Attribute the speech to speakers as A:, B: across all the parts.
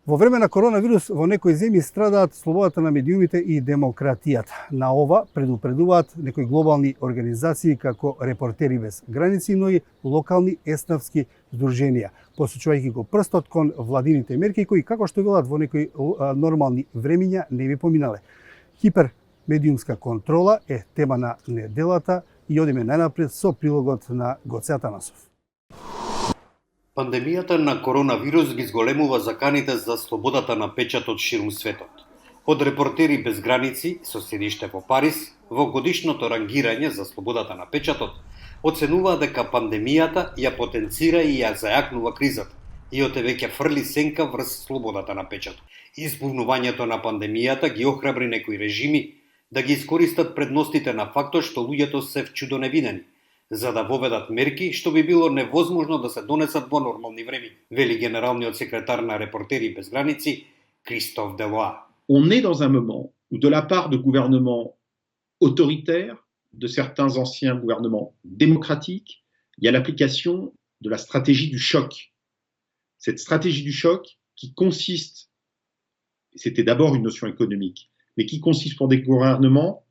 A: Во време на коронавирус во некои земји страдаат слободата на медиумите и демократијата. На ова предупредуваат некои глобални организации како Репортери без граници, но и локални еснавски здруженија, посочувајќи го прстот кон владините мерки кои, како што велат во некои нормални времиња, не би поминале. Хипермедиумска контрола е тема на неделата и одиме најнапред со прилогот на Гоце Атанасов.
B: Пандемијата на коронавирус ги зголемува заканите за слободата на печатот ширум светот. Од Репортери без граници, со седиште во Париз, во годишното рангирање за слободата на печатот, оценуваа дека пандемијата ја потенцира и ја зајакнува кризата и оте веќе фрли сенка врз слободата на печатот. Избувнувањето на пандемијата ги охрабри некои режими да ги искористат предностите на фактот што луѓето се чудо невидени, за да воведат мерки што би било невозможно да се донесат во нормални времиња, вели генералниот секретар на Репортери без граници Кристоф Делоа.
C: On est dans un moment où de la part de gouvernements autoritaires, de certains anciens gouvernements démocratiques, il y a l'application de la stratégie du choc. Cette stratégie du choc qui consiste, c'était d'abord une notion économique, mais qui consiste pour des gouvernements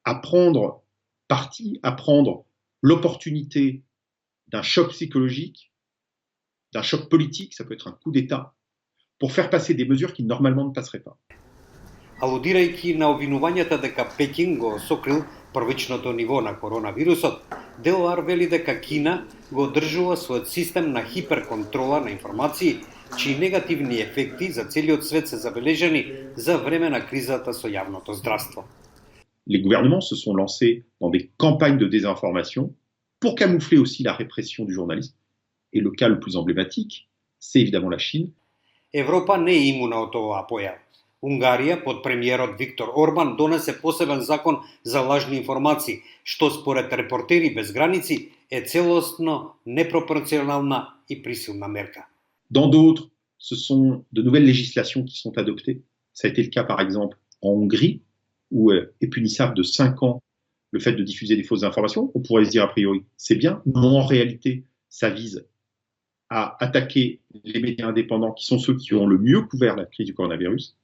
C: à prendre parti, à prendre l'opportunité d'un choc psychologique, d'un choc politique, ça peut être un coup d'État, pour faire passer des mesures qui normalement ne passeraient pas.
B: Алудирајќи на обвинувањата дека Пекин го сокрил првичното ниво на коронавирусот, Делоар вели дека Кина го одржува својот систем на хиперконтрола на информации, чии негативни ефекти за целиот свет се забележани за време на кризата со јавното здравство.
C: Les gouvernements se sont lancés dans des campagnes de désinformation pour camoufler aussi la répression du journalisme. Et le cas le plus emblématique, c'est évidemment la Chine.
B: Европа не е имуна од оваа појава. Унгарија под премиерот Виктор Орбан донесе посебен закон за лажни информации, што според Репортери без граници е целосно непропорционална и присилна мерка.
C: Dans d'autres, ce sont de nouvelles législations qui sont adoptées. Ça a été le cas par exemple en Hongrie, où est punissable de 5 ans le fait de diffuser des fausses informations. On pourrait se dire a priori, c'est bien, mais en réalité, ça vise à attaquer les médias indépendants qui sont ceux qui ont le mieux couvert la crise du coronavirus.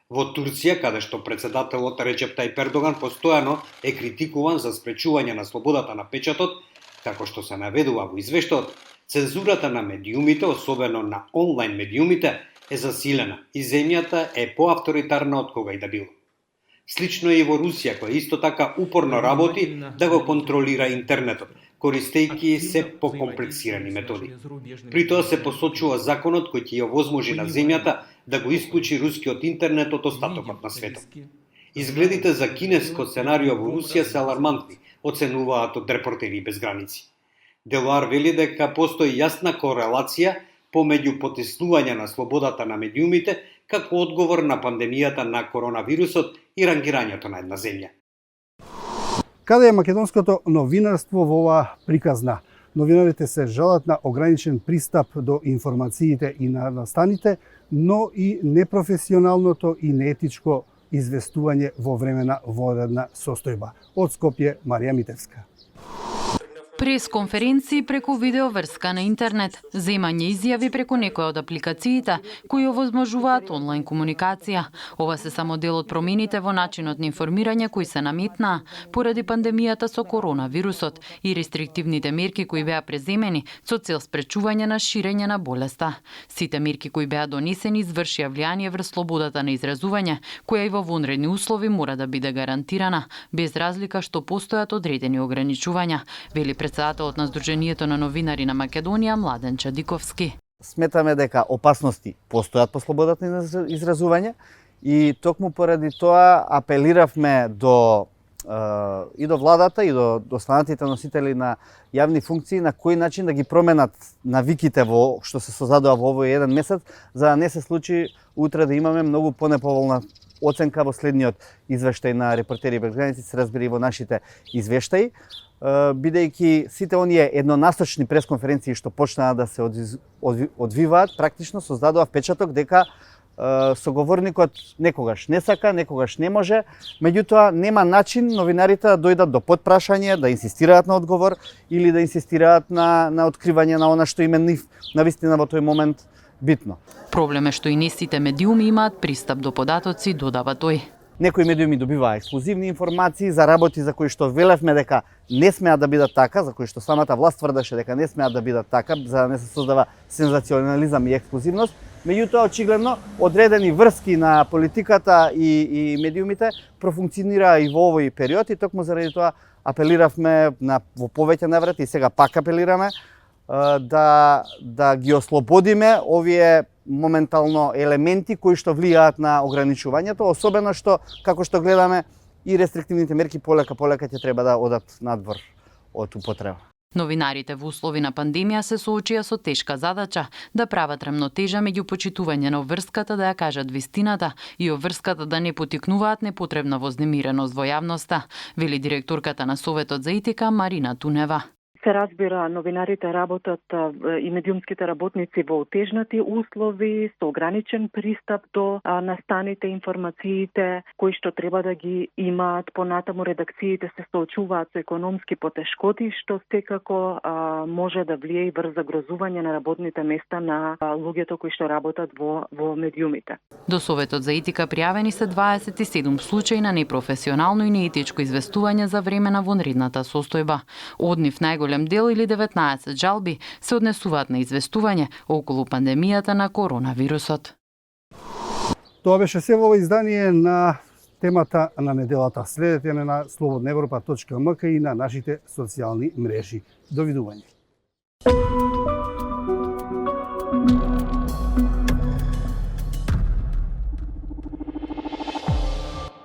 B: Во Турција, каде што председателот Реджеп Тајип Ердоган постојано е критикуван за спречување на слободата на печатот, како што се наведува во извештајот, цензурата на медиумите, особено на онлайн медиумите, е засилена и земјата е поавторитарна од кога и да било. Слично е и во Русија, која исто така упорно работи да го контролира интернетот, користејќи се покомплексирани методи. При тоа се посочува законот кој ќе ја овозможи на земјата да го исклучи рускиот интернет од остатокот на светот. Изгледите за кинеско сценарио во Русија се алармантни, оценуваат од Репортери без граници. Делоар вели дека постои јасна корелација помеѓу потиснување на слободата на медиумите како одговор на пандемијата на коронавирусот и рангирањето на една земја.
A: Каде е македонското новинарство во оваа приказна? Новинарите се жалат на ограничен пристап до информациите и на настаните, но и непрофесионалното и неетичко известување во време на вонредна состојба. Од Скопје, Марија Митевска.
D: Прес-конференции преку видеоврска на интернет, земање изјави преку некои од апликациите кои овозможуваат онлайн комуникација. Ова се само дел од промените во начинот на информирање кои се наметнаа поради пандемијата со коронавирусот и рестриктивните мерки кои беа преземени со цел спречување на ширење на болеста. Сите мерки кои беа донесени извршија влијание врз слободата на изразување, која и во вонредни услови мора да биде гарантирана, без разлика што постојат одредени ограничувања, вели председателот на Сдруженијето на новинари на Македонија Младен Чадиковски.
E: Сметаме дека опасности постојат по слободата на изразување и токму поради тоа апелиравме и до владата и до останатите носители на јавни функции на кој начин да ги променат навиките во што се создадува во овој еден месец, за да не се случи утре да имаме многу понеповолна оценка во следниот извештај на Репортери без граници, се разбери во нашите извештаи, бидејќи сите оние еднонасочни пресконференции што почнаа да се одвиваат, практично создадува впечаток дека соговорникот некогаш не сака, некогаш не може, меѓутоа нема начин новинарите да дојдат до потпрашање, да инсистираат на одговор или да инсистираат на откривање на она што им е навистина во тој момент битно.
D: Проблем е што и не сите медиуми имаат пристап до податоци, додава тој.
E: Некои медиуми добиваа ексклузивни информации за работи за кои што велевме дека не смеат да бидат така, за кои што самата власт тврдеше дека не смеат да бидат така, за да не се создава сензационализам и ексклузивност. Меѓутоа, очигледно, одредени врски на политиката и медиумите профункционираа и во овој период и токму заради тоа апелиравме во повеќе наврати и сега пак апелираме да ги ослободиме овие моментално елементи кои што влијаат на ограничувањето, особено што, како што гледаме, и рестриктивните мерки полека ќе треба да одат надвор од употреба.
D: Новинарите во услови на пандемија се соочија со тешка задача да прават рамнотежа меѓу почитување на обврската да ја кажат вистината и обврската да не потикнуваат непотребна вознемиреност во јавноста, вели директорката на Советот за етика Марина Тунева.
F: Се разбира, новинарите работат и медиумските работници во отежнати услови, со ограничен пристап до настаните, информациите, кои што треба да ги имаат. Понатаму редакциите се соочуваат со економски потешкоти, што секако може да влие и врз загрозување на работните места на луѓето кои што работат во медиумите.
D: До Советот за етика пријавени се 27 случаи на непрофесионално и неетичко известување за време на вонредната состојба. Од нив најголем дел или 19 жалби се однесуваат на известување околу пандемијата на коронавирусот.
A: Тоа беше се во ова издание на темата на неделата. Следете на slobodnaevropa.mk и на нашите социјални мрежи. Довидување.